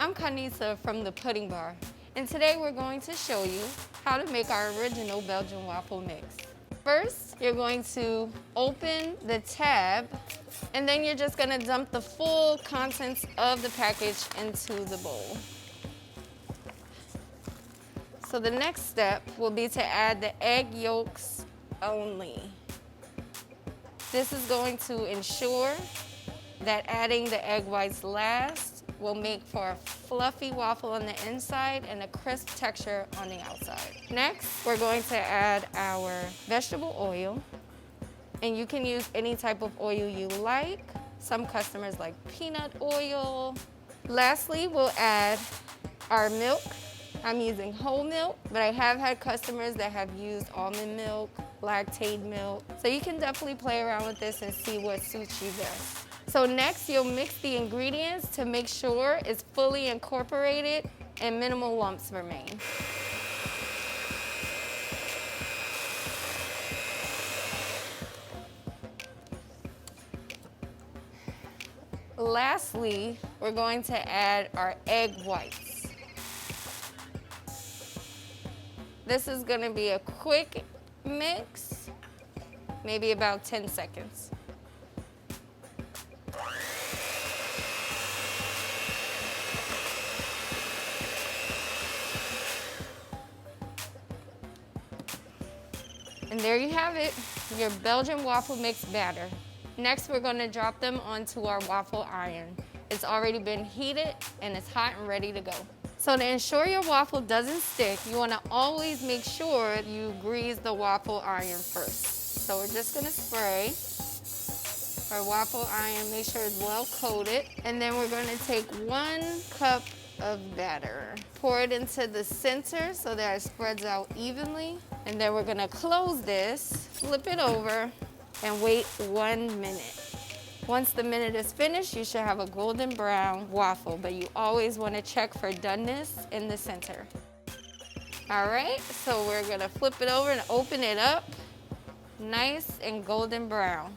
I'm Kanisa from the Pudding Bar, and today we're going to show you how to make our original Belgian waffle mix. First, you're going to open the tab, and then you're just gonna dump the full contents of the package into the bowl. So the next step will be to add the egg yolks only. This is going to ensure that adding the egg whites last will make for a fluffy waffle on the inside and a crisp texture on the outside. Next, we're going to add our vegetable oil, and you can use any type of oil you like. Some customers like peanut oil. Lastly, we'll add our milk. I'm using whole milk, but I have had customers that have used almond milk, lactate milk. So you can definitely play around with this and see what suits you best. So next, you'll mix the ingredients to make sure it's fully incorporated and minimal lumps remain. Lastly, we're going to add our egg whites. This is going to be a quick mix, maybe about 10 seconds. And there you have it, your Belgian waffle mix batter. Next, we're going to drop them onto our waffle iron. It's already been heated and it's hot and ready to go. So to ensure your waffle doesn't stick, you want to always make sure you grease the waffle iron first. So we're just going to spray our waffle iron, make sure it's well coated, and then we're going to take 1 cup of batter. Pour it into the center so that it spreads out evenly, and then we're going to close this, flip it over, and wait 1 minute. Once the minute is finished, you should have a golden brown waffle, but you always want to check for doneness in the center. All right, so we're gonna flip it over and open it up. Nice and golden brown.